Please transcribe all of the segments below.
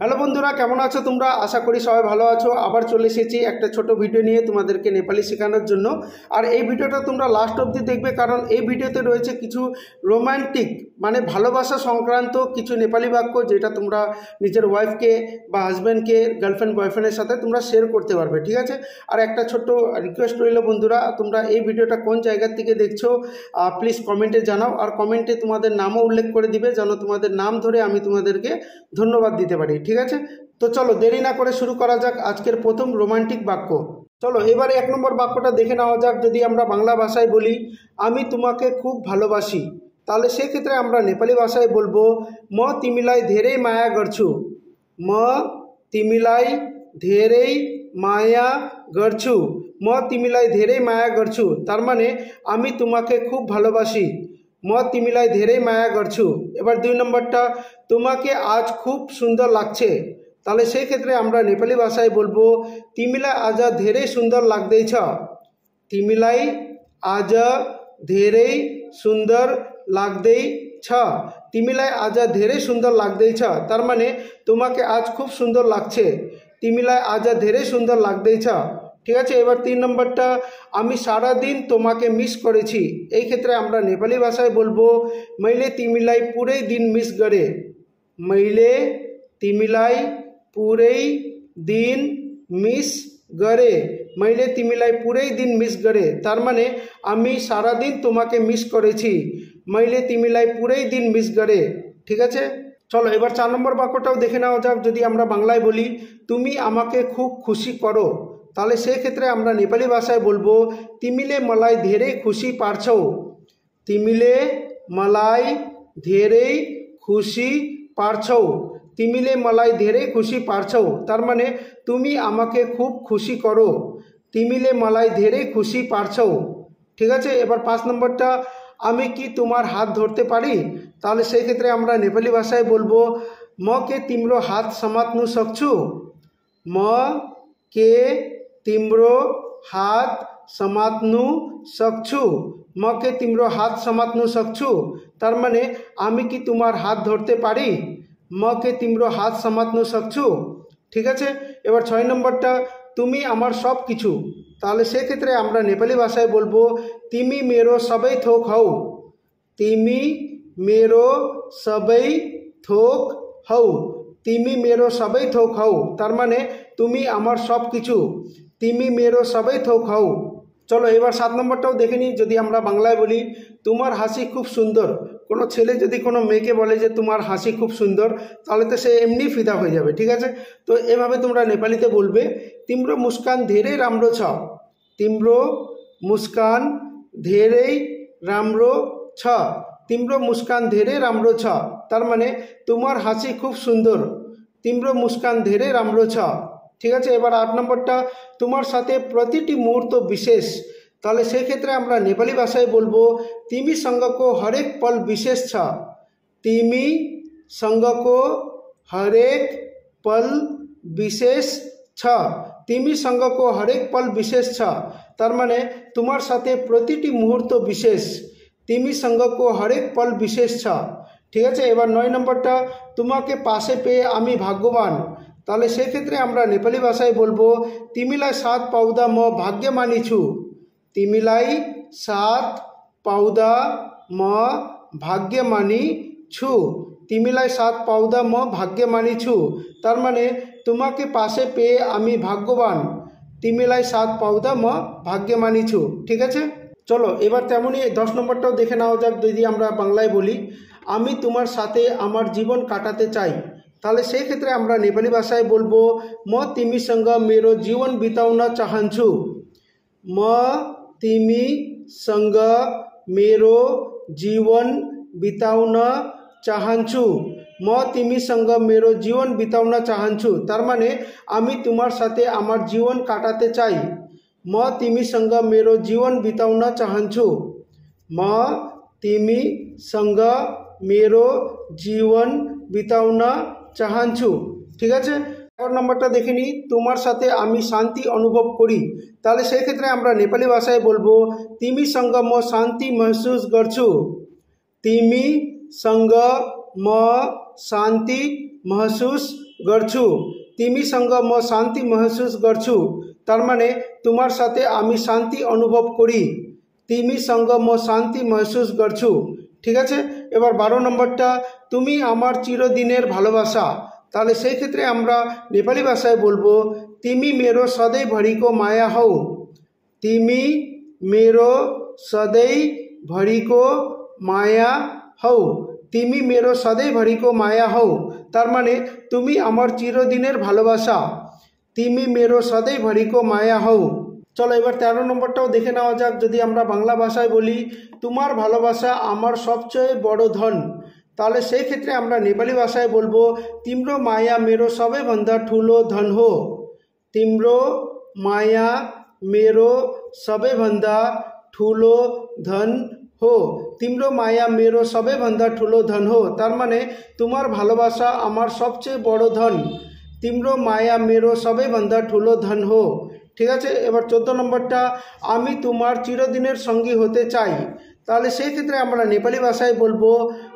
Hello বন্ধুরা, কেমন আছো তোমরা? আশা করি সবাই ভালো আছো। আবার চলে এসেছি একটা ছোট ভিডিও নিয়ে তোমাদেরকে নেপালি শেখানোর জন্য। আর এই ভিডিওটা তোমরা লাস্ট অবধি দেখবে, কারণ এই ভিডিওতে রয়েছে কিছু রোমান্টিক মানে ভালোবাসা সংক্রান্ত কিছু নেপালি বাক্য, যেটা তোমরা নিজের ওয়াইফকে বা হাজব্যান্ডকে, গার্লফ্রেন্ড বয়ফ্রেন্ডের সাথে তোমরা শেয়ার করতে পারবে, ঠিক আছে? আর একটা ছোট্ট রিকোয়েস্ট রইল বন্ধুরা, তোমরা এই ভিডিওটা কোন জায়গা থেকে দেখছো প্লিজ কমেন্টে জানাও। আর কমেন্টে তোমাদের নামও উল্লেখ করে দিবে, যেন তোমাদের নাম ধরে আমি তোমাদেরকে ধন্যবাদ দিতে পারি, ঠিক আছে? তো চলো দেরি না করে শুরু করা যাক আজকের প্রথম রোমান্টিক বাক্য। চলো এবারে 1 নম্বর বাক্যটা দেখে নেওয়া যাক। যদি আমরা বাংলা ভাষায় বলি আমি তোমাকে খুব ভালোবাসি, তাহলে সেক্ষেত্রে আমরা নেপালি ভাষায় বলবো म तिमीलाई धेरै माया गर्छु। म तिमीलाई धेरै माया गर्छु। म तिमीलाई धेरै माया गर्छु তার মানে আমি তোমাকে খুব ভালোবাসি। म तिमीलाई धेरै माया गर्छु। এবার 2 নম্বরটা তোমাকে আজ খুব সুন্দর লাগছে, তাহলে সেই ক্ষেত্রে আমরা নেপালি ভাষায় বলবো तिमीलाई आज धेरै सुन्दर लाग्दैछ। तिमीलाई आज धेरै सुन्दर लाग्दैछ। तिमीलाई आज धेरै सुन्दर लाग्दैछ তার মানে তোমাকে আজ খুব সুন্দর লাগছে। तिमीलाई आज धेरै सुन्दर लाग्दैछ, ঠিক আছে? এবার 3 নম্বরটা আমি সারা দিন তোমাকে মিস করেছি। এই ক্ষেত্রে আমরা নেপালি ভাষায় বলবো मैले तिमीलाई पुरै दिन मिस गरे। मैले तिमीलाई पुरै दिन मिस गरे। मैले तिमीलाई पुरै दिन मिस गरे তার মানে আমি সারা দিন তোমাকে মিস করেছি। मैले तिमीलाई पुरै दिन मिस गरे, ঠিক আছে? চলো এবার 4 নম্বর বাক্যটাও দেখে নেওয়া যাক। যদি আমরা বাংলায় বলি তুমি আমাকে খুব খুশি করো, তাহলে সেই ক্ষেত্রে আমরা নেপালি ভাষায় বলবো तिमीले मलाई धेरै खुसी पार्छौ। तिमीले मलाई धेरै खुसी पार्छौ। तिमीले मलाई धेरै खुसी पार्छौ তার মানে তুমি আমাকে খুব খুশি করো। तिमीले मलाई धेरै खुसी पार्छौ, ঠিক আছে? এবার 5 নম্বরটা আমি কি তোমার হাত ধরতে পারি, তাহলে সেই ক্ষেত্রে আমরা নেপালি ভাষায় বলবো म के तिम्रो हात समात्नु सक्छु। म के तिम्रो हात समात्नु सक्छु। म के तिम्रो हात समात्नु सक्छु তার মানে আমি কি তোমার হাত ধরতে পারি। म के तिम्रो हात समात्नु सक्छु, ঠিক আছে? এবার 6 নম্বরটা তুমি আমার সব কিছু, তাহলে সেক্ষেত্রে আমরা নেপালি ভাষায় বলবো तिमी मेरो सबै थोक हौ। तिमी मेरो सबै थोक हौ। तिमी मेरो सबै थोक हौ তার মানে তুমি আমার সব কিছু। तिमी मेरो सबै थोक हौ। চলো এবার 7 নম্বরটাও দেখে নিই। যদি আমরা বাংলায় বলি তোমার হাসি খুব সুন্দর, কোনো ছেলে যদি কোনো মেয়েকে বলে যে তোমার হাসি খুব সুন্দর, তাহলে তো সে এমনি ফিদা হয়ে যাবে, ঠিক আছে? তো এভাবে তোমরা নেপালিতে বলবে तिम्रो मुस्कान धेरै राम्रो छ। तिम्रो मुस्कान धेरै राम्रो छ। तिम्रो मुस्कान धेरै राम्रो छ তার মানে তোমার হাসি খুব সুন্দর। तिम्रो मुस्कान धेरै राम्रो छ, ঠিক আছে? এবার 8 নম্বরটা তোমার সাথে প্রতিটি মুহূর্ত বিশেষ, তাহলে সেই ক্ষেত্রে আমরা নেপালি ভাষায় বলবো तिमीसँगको हरेक पल विशेष छ। तिमीसँगको हरेक पल विशेष छ। तिमीसँगको हरेक पल विशेष छ তার মানে তোমার সাথে প্রতিটি মুহূর্ত বিশেষ। तिमीसँगको हरेक पल विशेष छ, ঠিক আছে? এবার 9 নম্বরটা তোমাকে পাশে পেয়ে আমি ভাগ্যবান, তাহলে সেক্ষেত্রে আমরা নেপালি ভাষায় বলবো तिमीलाई साथ पाउँदा म भाग्यमानी छु। तिमीलाई साथ पाउँदा म भाग्यमानी छु। तिमीलाई साथ पाउँदा म भाग्यमानी छु তার মানে তোমাকে পাশে পেয়ে আমি ভাগ্যবান। तिमीलाई साथ पाउँदा म भाग्यमानी छु, ঠিক আছে? চলো এবার তেমনই 10 নম্বরটাও দেখে নেওয়া যাক। যদি আমরা বাংলায় বলি আমি তোমার সাথে আমার জীবন কাটাতে চাই, তাহলে সেই ক্ষেত্রে আমরা নেপালি ভাষায় বলবো म तिमीसँग मेरो जीवन बिताउन चाहन्छु। म तिमीसँग मेरो जीवन बिताउन चाहन्छु। म तिमीसँग मेरो जीवन बिताउन चाहन्छु তার মানে আমি তোমার সাথে আমার জীবন কাটাতে চাই। म तिमीसँग मेरो जीवन बिताउन चाहन्छु। म तिमीसँग मेरो जीवन बिताउन चाहन्छु, ঠিক আছে? 11 নম্বরটা দেখে নিই। তোমার সাথে আমি শান্তি অনুভব করি, তাহলে সেই ক্ষেত্রে আমরা নেপালি ভাষায় বলবো तिमीसँग म शान्ति महसुस गर्छु। तिमीसँग संग म शांति महसूस गर्छु। तिमीसँग म शांति महसूस गर्छु तार माने तुम्हार साथे आमी शांति अनुभव करी। तिमीसँग म शांति महसूस गर्छु। ठीक है। एबार 12 नम्बरटा तुमी आमार चिरदिनेर भालोबासा। ताहले सेई क्षेत्रे आमरा नेपाली भाषाय बोलबो तिमी मेरो सधैँभरिको माया हौ। तिमी मेरो सधैँभरिको माया हौ। तिमी मेरो सधैँभरिको माया हौ तार माने तुमी आमार चिरदिनेर भालोबासा। तिमी मेरो सधैँभरिको माया हौ। चलो एबार 13 नम्बरटाও देखे नेওয়া যাক। যদি আমরা বাংলা ভাষায় বলি তোমার ভালোবাসা আমার সবচেয়ে বড় ধন, তাহলে সেই ক্ষেত্রে আমরা নেপালি ভাষায় বলবো तिम्रो माया मेरो सबैभन्दा ठुलो धन हो। तिम्रो माया मेरो सबैभन्दा ठुलो धन हो। तिम्रो माया मेरो सबैभन्दा ठुलो धन हो तार माने तुम्हार भालोबासा आमार सबचेয়ে बड़ धन। तिम्रो माया मेरो सबैभन्दा ठुलो धन हो। ठीक है। एबार 14 नम्बरटा आमी तुम्हार चिरदिनेर संगी होते चाই। ताहले सेई क्षेत्रे आमरा नेपाली भाषाय बोलबो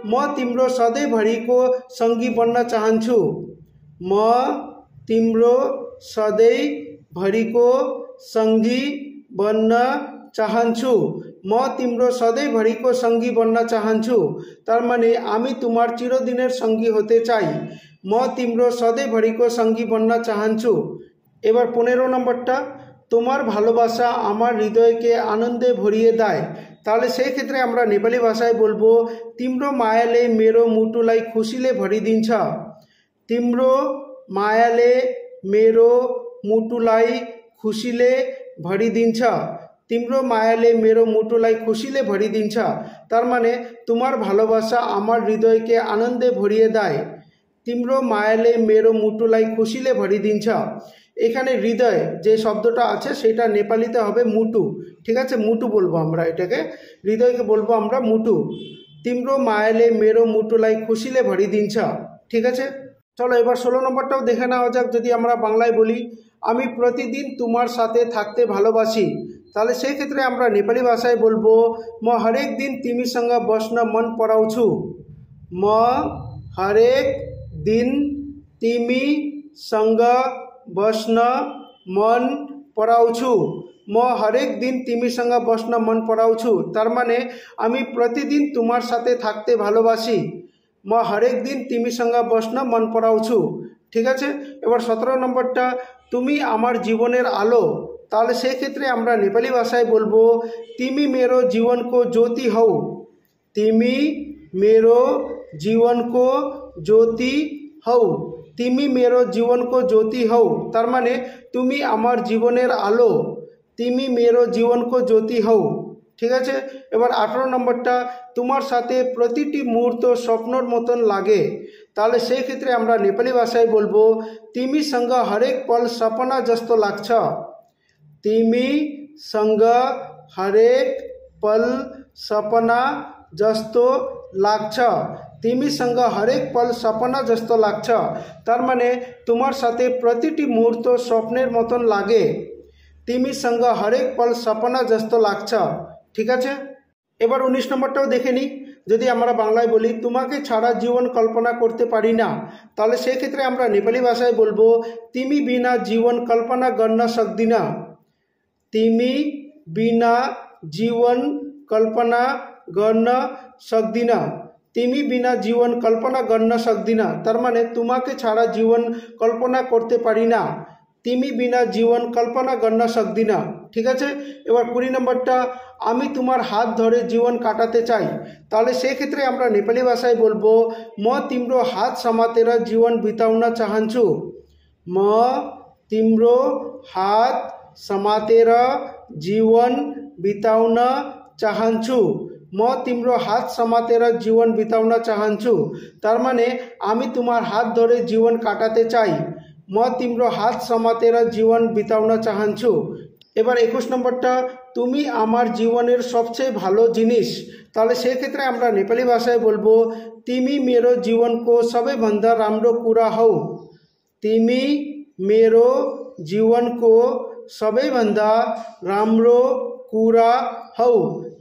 म तिम्रो सधैँभरिको संगी बन्न चाहन्छु। म तिम्रो सधैँभरिको संगी बन्न चाहन्छु। म तिम्रो सधैँभरिको संगी बन्न चाहन्छु तार माने आमी तुम्हार चिरदिनेर संगी होते चाই। म तिम्रो सधैँभरिको संगी बन्न चाहन्छु। एबार 15 नम्बरटा তোমার ভালোবাসা আমার হৃদয়কে আনন্দে ভরিয়ে দেয়। তাহলে সেই ক্ষেত্রে আমরা নেপালি ভাষায় বলবো तिम्रो मायाले मेरो मुटुलाई खुसीले भरिदिन्छ। तिम्रो मायाले मेरो मुटुलाई खुसीले भरिदिन्छ। तिम्रो मायाले मेरो मुटुलाई खुसीले भरिदिन्छ तार माने তোমার ভালোবাসা আমার হৃদয়কে আনন্দে ভরিয়ে দেয়। तिम्रो मायाले मेरो मुटुलाई खुसीले भरिदिन्छ। এখানে হৃদয় যে শব্দটা আছে সেটা নেপালিতে হবে মুটু। ঠিক আছে, মুটু বলবো আমরা এটাকে, হৃদয়কে বলবো আমরা মুটু। तिम्रो मायाले मेरो मुटुलाई खुसीले भरिदिन्छ। ঠিক আছে। চলো এবার 16 নম্বরটাও দেখে নেওয়া যাক। যদি আমরা বাংলায় বলি আমি প্রতিদিন তোমার সাথে থাকতে ভালোবাসি, তাহলে সেই ক্ষেত্রে আমরা নেপালি ভাষায় বলবো म हरेक दिन तिमीसँग बस्न मन पराउँछु। म हरेक दिन तिमीसँग बस्न मन पराउँछु। म हरेक दिन तिमीसँग बस्न मन पराउँछु तार माने आमी प्रतिदिन तुम्हार साथे थाकते भालोबासी। म हरेक दिन तिमीसँग बस्न मन पराउँछु। ठीक है। एबार 17 नम्बरटा तुमी आमार जीवनेर आलो, ताहले सेई क्षेत्रे आमरा नेपाली भाषाय बोलबो तिमी मेरो जीवनको ज्योति हौ। तिमी मेरो जीवनको ज्योति हौ। तिमी मेरो जीवनको ज्योति हौ तार माने तुमी आमार जीवनेर आलो। तिमी मेरो जीवनको ज्योति हौ। ठीक है। एबार 18 नम्बरटा तुम्हार साथे प्रतिटी मुहूर्त स्वप्नर मतन लागे, ताहले सेई क्षेत्रे आमरा नेपाली भाषाय बोलबो तिमीसँग हरेक पल सपना जस्तो लाग्छ। तिमीसँग हरेक पल सपना जस्तो लाग्छ। तिमीसँग हरेक पल सपना जस्तो लाग्छ तार माने तुम्हार साथे प्रतिटी मुहूर्त स्वप्नेर मतन लागे। तिमीसँग हरेक पल सपना जस्तो लाग्छ। ठीक है। এবার 19 নম্বরটাও দেখে নিই। যদি আমরা বাংলায় বলি তোমাকে ছাড়া জীবন কল্পনা করতে পারি না, তাহলে সেই ক্ষেত্রে আমরা নেপালি ভাষায় বলবো तिमी बिना जीवन कल्पना गर्न सक्दिन। तिमी बिना जीवन कल्पना गर्न सक्दिन। तिमी बिना जीवन कल्पना गर्न सक्दिन तार माने तुम्हाके छाड़ा जीवन कल्पना करते पारी ना। तिमी बिना जीवन कल्पना गर्न सक्दिन। ठीक है। एबार 20 नम्बरटा आमी तुम्हार हाथ धरे जीवन काटाते चाই, ताहले सेई क्षेत्रे आमरा नेपाली भाषाय बोलबो म तिम्रो हात समातेर जीवन बिताउन चाहन्छु। म तिम्रो हात समातेर जीवन बिताउन चाहन्छु। म तिम्रो हात समातेर जीवन बिताउन चाहन्छु तार माने आमी तुम्हार हात धरे जीवन काटाते चाই। म तिम्रो हात समातेर जीवन बिताउन चाहन्छु। एबार 21 नम्बरटा तुमी आमार जीवनेर सबचेয়ে भालो जिनिस, ताहले सेई क्षेत्रे आमरा नेपाली भाषाय बोलबो तिमी मेरो जीवनको सबैभन्दा राम्रो कुरा हौ। तिमी मेरो जीवनको सबैभन्दा राम्रो कुरा हौ।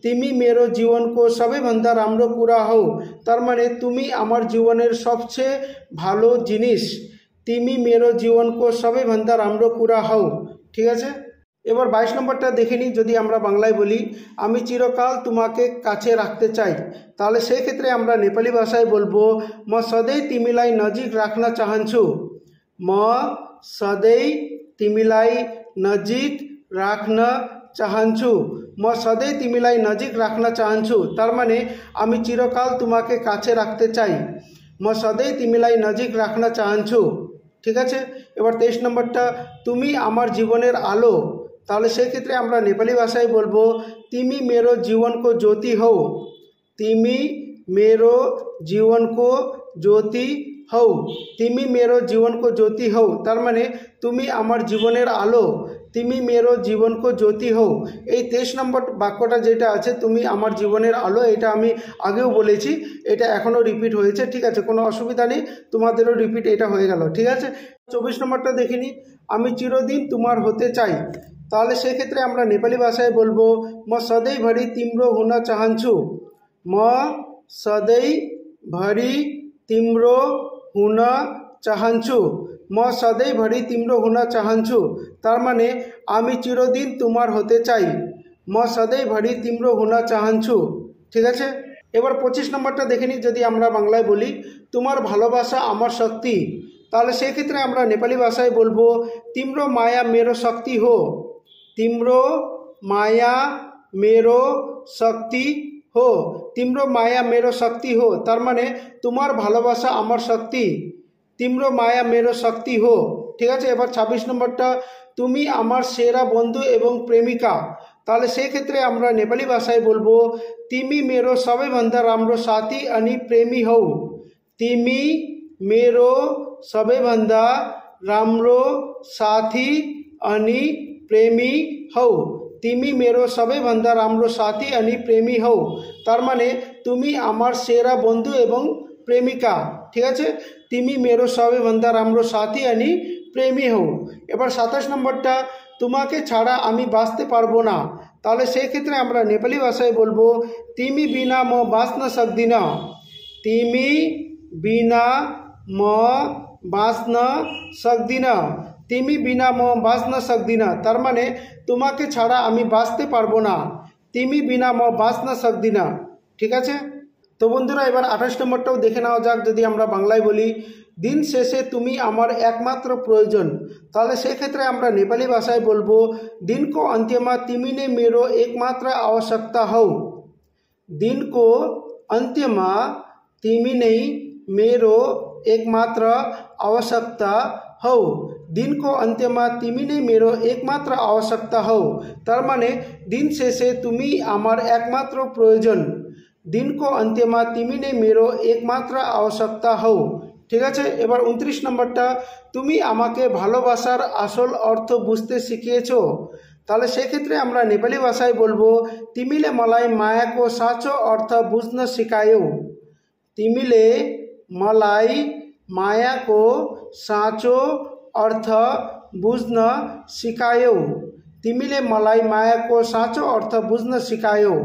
तिमी मेरो जीवन को सबैभन्दा राम्रो कुरा हौ। तार माने तुमी आमार जीवनेर सबचेये भालो जिनिस, तिमी मेरो जीवन को सबैभन्दा राम्रो कुरा हौ। ठीक है। এবার 22 নম্বরটা দেখে নিই। যদি আমরা বাংলায় বলি আমি চিরকাল তোমাকে কাছে রাখতে চাই, তাহলে সেই ক্ষেত্রে আমরা নেপালি ভাষায় বলবো म सधैँ तिमीलाई नजिक राख्न चाहन्छु। म सधैँ तिमीलाई नजिक राख्न चाहन्छु। म सधैँ तिमीलाई नजिक राख्न चाहन्छु तार माने আমি চিরকাল তোমাকে কাছে রাখতে চাই। म सधैँ तिमीलाई नजिक राख्न चाहन्छु। ঠিক আছে। এবার 23 নম্বরটা তুমি আমার জীবনের আলো, তাহলে সেই ক্ষেত্রে আমরা নেপালি ভাষায় বলবো तिमी मेरो जीवनको ज्योति हौ। तिमी मेरो जीवनको ज्योति हौ। तिमी मेरो जीवनको ज्योति हौ तार माने তুমি আমার জীবনের আলো, তুমি मेरो জীবनको ज्योति हौ। এই 23 নম্বর বাক্যটা যেটা আছে তুমি আমার জীবনের আলো, এটা আমি আগেও বলেছি, এটা এখনও রিপিট হয়েছে। ঠিক আছে, কোনো অসুবিধা নেই, তোমাদেরও রিপিট এটা হয়ে গেল। ঠিক আছে। 24 নম্বরটা দেখিনি আমি চিরদিন তোমার হতে চাই, তাহলে সেই ক্ষেত্রে আমরা নেপালি ভাষায় বলবো म सधैँभरि तिम्रो हुन चाहन्छु। म सधैँभरि तिम्रो हुन चाहन्छु। म सधैँभरि तिम्रो हुन चाहन्छु तार माने আমি চিরদিন তোমার হতে চাই। म सधैँभरि तिम्रो हुन चाहन्छु। ঠিক আছে। এবার 25 নম্বরটা দেখে নিই। যদি আমরা বাংলায় বলি তোমার ভালোবাসা আমার শক্তি, তাহলে সেই ক্ষেত্রে আমরা নেপালি ভাষায় বলবো तिम्रो माया मेरो शक्ति हो। तिम्रो माया मेरो शक्ति हो। तिम्रो माया मेरो शक्ति हो तार माने तुम्हार भालोबासा आमार शक्ति। तिम्रो माया मेरो शक्ति हो। ठीक है। एबार 26 नम्बरटा तुमी आमार सेरा बंधु एवं प्रेमिका, ताहले सेई क्षेत्रे आमरा नेपाली भाषाय बोलबो तिमी मेरो सबैभन्दा राम्रो साथी अनि प्रेमी हौ। तिमी मेरो सबैभन्दा राम्रो साथी अनि प्रेमी हौ। तिमी मेरो सबैभन्दा राम्रो साथी अनि प्रेमी हौ तार माने तुमी आमार सेरा बंधु एवं प्रेमिका। ठीक है। तिमी मेरो सबैभन्दा राम्रो साथी अनि प्रेमी हौ। एबार 27 नम्बरटा तुम्हाके छाड़ा आमी बाँचते पारबो ना, ताहले सेई क्षेत्रे आमरा नेपाली भाषाय बोलबो तिमी बिना म बाँच्न सक्दिन। तिमी बिना म बाँच्न सक्दिन। तिमी बिना म बाँच्न सक्दिन तार माने तुम्हाके छाड़ा आमी बाँचते पारबो ना। तिमी बिना म बाँच्न सक्दिन। ठीक है। तो बंधुरा एबार 28 नम्बरटाও देखे नेওয়া যাক। যদি আমরা বাংলায় বলি दिन शेषे तुमी आमार एकमात्र प्रयोजन, ताहले सेई क्षेत्रे आमरा नेपाली भाषाय बोलबो दिनको अन्त्यमा तिमी नै मेरो एकमात्र आवश्यकता हौ। दिनको अन्त्यमा तिमी नै मेरो एकमात्र आवश्यकता हौ। दिनको अन्त्यमा तिमी नै मेरो एकमात्र आवश्यकता हौ तार माने दिन शेषे तुमी आमार एकमात्र प्रयोजन। दिनको अन्त्यमा तिमी नै मेरो एकमात्र आवश्यकता हौ। ठीक है। एबार 29 नम्बरटा तुमी आमाके भालोबासार आसल अर्थ बुझते शिखिएछो, ताहले सेई क्षेत्रे आमरा नेपाली भाषाय बोलबो तिमीले मलाई मायाको साँचो अर्थ बुझ्न सिकायौ। तिमीले मलाई मायाको साँचो अर्थ बुझ्न सिकायौ। तिमीले मलाई मायाको साँचो अर्थ बुझ्न सिकायौ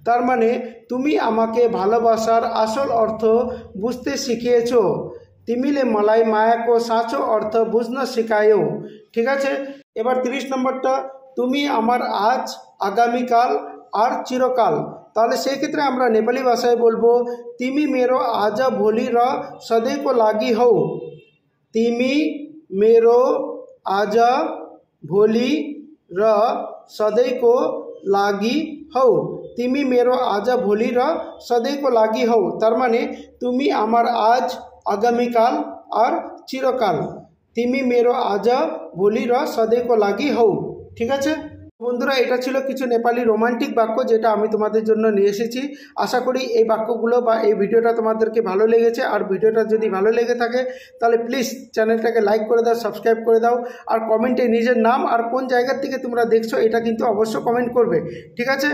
तार माने तुमी आमाके भालोबासार आसल अर्थ बुझ्ते शिखिएछो। तिमीले मलाई मायाको साँचो अर्थ बुझ्न सिकायौ। ठीक है। एबार 30 नम्बरटा तुमी आमार आज आगामीकाल और चिरकाल, ताहले सेई क्षेत्रे आमरा नेपाली भाषाय बोलबो तिमी मेरो आज भोलि र सधैँको लागि हौ। तिमी मेरो आज भोलि र सधैँको लागि हौ। तिमी मेरो आज भोलि र सधैँको लागि हौ तार माने तुमी आमार आज आगामीकाल और चिरकाल। तिमी मेरो आज भोलि र सधैँको लागि हौ। ठीक है। বন্ধুরা এটা ছিল কিছু নেপালি রোমান্টিক বাক্য যেটা আমি তোমাদের জন্য নিয়ে এসেছি। আশা করি এই বাক্যগুলো বা এই ভিডিওটা তোমাদেরকে ভালো লেগেছে। আর ভিডিওটা যদি ভালো লেগে থাকে তাহলে প্লিজ চ্যানেলটাকে লাইক করে দাও, সাবস্ক্রাইব করে দাও, আর কমেন্টে নিজের নাম আর কোন জায়গা থেকে তোমরা দেখছো এটা কিন্তু অবশ্যই কমেন্ট করবে। ঠিক আছে।